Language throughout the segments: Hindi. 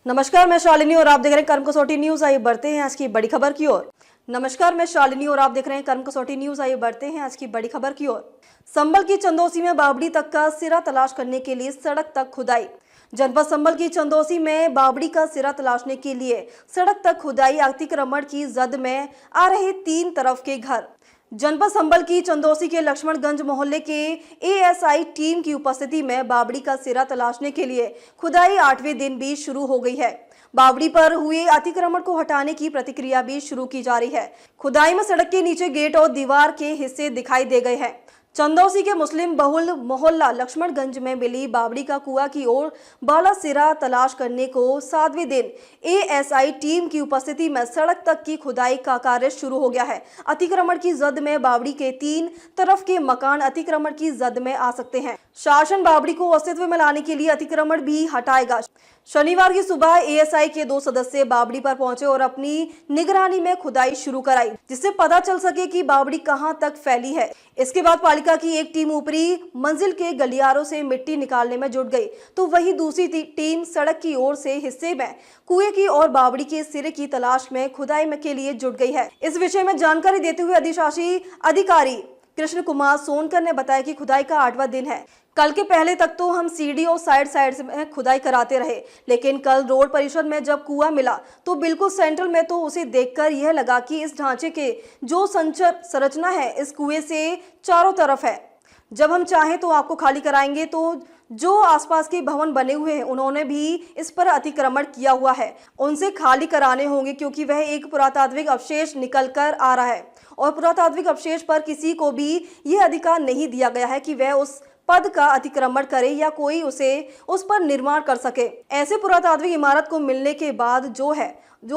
नमस्कार, मैं शालिनी और आप देख रहे हैं कर्म कसौटी न्यूज। आइए बढ़ते हैं आज की बड़ी खबर की ओर। नमस्कार, मैं शालिनी और आप देख रहे हैं कर्म कसौटी न्यूज। आइए बढ़ते हैं आज की बड़ी खबर की ओर। संभल की चंदौसी में बावड़ी तक का सिरा तलाश करने के लिए सड़क तक खुदाई। जनपद संभल की चंदौसी में बावड़ी का सिरा तलाशने के लिए सड़क तक खुदाई। अतिक्रमण की जद में आ रहे 3 तरफ के घर। जनपद संभल की चंदौसी के लक्ष्मणगंज मोहल्ले के एएसआई टीम की उपस्थिति में बावड़ी का सिरा तलाशने के लिए खुदाई 8वें दिन भी शुरू हो गई है। बावड़ी पर हुए अतिक्रमण को हटाने की प्रतिक्रिया भी शुरू की जा रही है। खुदाई में सड़क के नीचे गेट और दीवार के हिस्से दिखाई दे गए हैं। चंदौसी के मुस्लिम बहुल मोहल्ला लक्ष्मणगंज में मिली बावड़ी का कुआं की ओर बाला सिरा तलाश करने को 7वें दिन एएसआई टीम की उपस्थिति में सड़क तक की खुदाई का कार्य शुरू हो गया है। अतिक्रमण की जद में बावड़ी के 3 तरफ के मकान अतिक्रमण की जद में आ सकते हैं। शासन बावड़ी को अस्तित्व में लाने के लिए अतिक्रमण भी हटाएगा। शनिवार की सुबह एएसआई के 2 सदस्य बावड़ी पर पहुंचे और अपनी निगरानी में खुदाई शुरू कराई, जिससे पता चल सके कि बावड़ी कहां तक फैली है। इसके बाद पालिका की एक टीम ऊपरी मंजिल के गलियारों से मिट्टी निकालने में जुट गई, तो वही दूसरी टीम सड़क की ओर से हिस्से में कुएं की और बावड़ी के सिरे की तलाश में खुदाई में के लिए जुट गई है। इस विषय में जानकारी देते हुए अधिशासी अधिकारी कृष्ण कुमार सोनकर ने बताया कि खुदाई का 8वां दिन है। कल के पहले तक तो हम सीढ़ी और साइड में खुदाई कराते रहे, लेकिन कल रोड परिषद में जब कुआं मिला तो बिल्कुल सेंट्रल में, तो उसे देखकर यह लगा कि इस ढांचे के जो संरचना है इस कुएं से चारों तरफ है। जब हम चाहें तो आपको खाली कराएंगे। तो जो आसपास के भवन बने हुए हैं उन्होंने भी इस पर अतिक्रमण किया हुआ है, उनसे खाली कराने होंगे, क्योंकि वह एक पुरातात्विक अवशेष निकल कर आ रहा है और पुरातात्विक अवशेष पर किसी को भी यह अधिकार नहीं दिया गया है कि वह उस पद का अतिक्रमण करे या कोई उस पर निर्माण कर सके। ऐसे पुरातात्विक इमारत को मिलने के बाद जो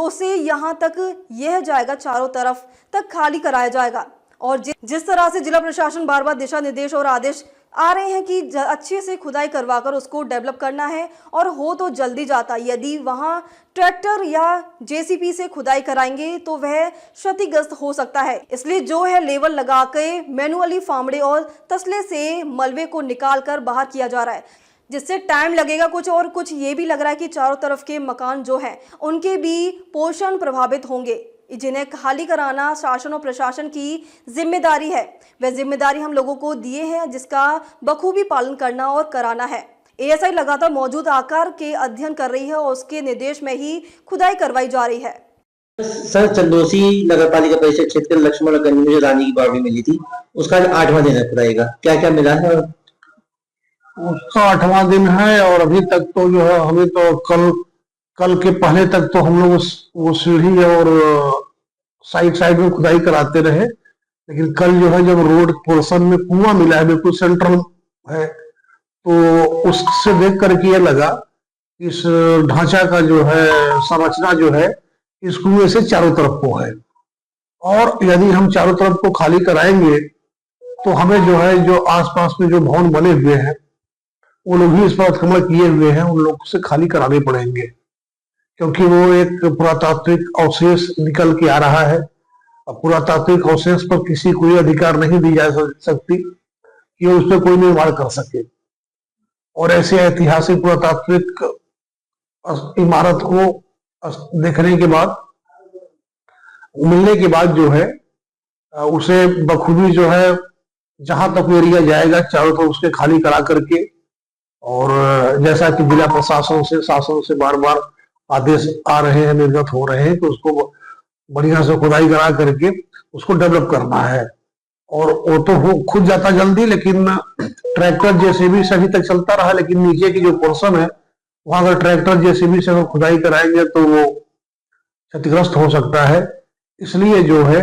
उसे यहाँ तक यह जाएगा, चारों तरफ तक खाली कराया जाएगा। और जिस तरह से जिला प्रशासन बार बार दिशा निर्देश और आदेश आ रहे हैं कि अच्छे से खुदाई करवाकर उसको डेवलप करना है और हो तो जल्दी जाता। यदि वहां ट्रैक्टर या जेसीबी से खुदाई कराएंगे तो वह क्षतिग्रस्त हो सकता है, इसलिए जो है लेवल लगा के मैनुअली फावड़े और तसले से मलबे को निकाल कर बाहर किया जा रहा है, जिससे टाइम लगेगा कुछ। और कुछ ये भी लग रहा है कि चारों तरफ के मकान जो हैं उनके भी पोषण प्रभावित होंगे, जिन्हें खाली कराना शासन और प्रशासन की जिम्मेदारी है। वह जिम्मेदारी हम लोगों को दिए हैं, जिसका बखूबी पालन करना और कराना है। एएसआई लगातार मौजूद आकार के अध्ययन कर रही है और उसके निर्देश में ही खुदाई करवाई जा रही है। सर, चंदौसी नगर पालिका परिषद क्षेत्र लक्ष्मणगंज में जो रानी की बावड़ी मिली थी, उसका 8वां दिन है खुदाई का। क्या क्या मिला है? उसका 8वां दिन है और अभी तक तो जो है हमें तो कल के पहले तक तो हम लोग वो सीढ़ी और साइड में खुदाई कराते रहे, लेकिन कल जो है जब रोड पोर्शन में कुआं मिला है, बिल्कुल सेंट्रल है, तो उससे देख करके ये लगा इस ढांचा का जो है संरचना जो है इस कुएं से चारों तरफ को है। और यदि हम चारों तरफ को खाली कराएंगे तो हमें जो है जो आसपास में जो भवन बने हुए हैं वो लोग भी इस पर अतिक्रमण किए हुए हैं, उन लोग से खाली कराने पड़ेंगे, क्योंकि वो एक पुरातात्विक अवशेष निकल के आ रहा है। पुरातात्विक अवशेष पर किसी कोई अधिकार नहीं दी जा सकती कि उस पर कोई निर्माण कर सके। और ऐसे ऐतिहासिक पुरातात्विक इमारत को देखने के बाद, मिलने के बाद जो है उसे बखूबी जो है जहां तक एरिया जाएगा चारों तरफ उसके खाली करा करके, और जैसा कि जिला प्रशासन से शासन से बार बार आदेश आ रहे हैं, निर्गत हो रहे हैं कि उसको बढ़िया से खुदाई करा करके उसको डेवलप करना है। और वो तो हो खुद जाता जल्दी, लेकिन ट्रैक्टर जेसीबी से अभी तक चलता रहा, लेकिन नीचे की जो पोर्शन है वहां अगर ट्रैक्टर जेसीबी से अगर खुदाई कराएंगे तो वो क्षतिग्रस्त हो सकता है। इसलिए जो है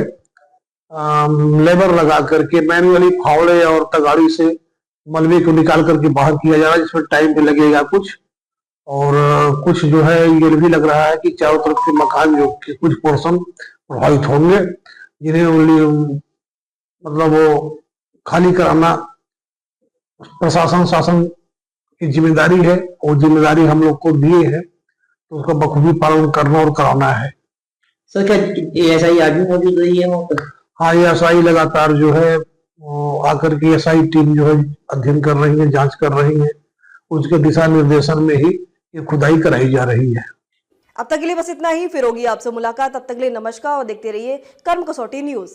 लेबर लगा करके मैनुअली फावड़े और तगाड़ी से मलबे को निकाल करके बाहर किया जा रहा है, जिसमें टाइम भी लगेगा कुछ। और कुछ जो है ये भी लग रहा है कि चारों तरफ के मकान जो के कुछ पोर्शन प्रभावित होंगे, जिन्हें मतलब वो खाली कराना प्रशासन शासन की जिम्मेदारी है, और जिम्मेदारी हम लोग को दिए है, तो उसका बखूबी पालन करना और कराना है। सर, क्या एएसआई आज भी मौजूद रही है वहाँ पर? हाँ, एएसआई लगातार जो है आकर के एएसआई टीम जो है अध्ययन कर रही है, जांच कर रही है, उसके दिशा निर्देशन में ही ये खुदाई कराई जा रही है। अब तक के लिए बस इतना ही, फिर होगी आपसे मुलाकात। तब तक के लिए नमस्कार और देखते रहिए कर्म कसौटी न्यूज।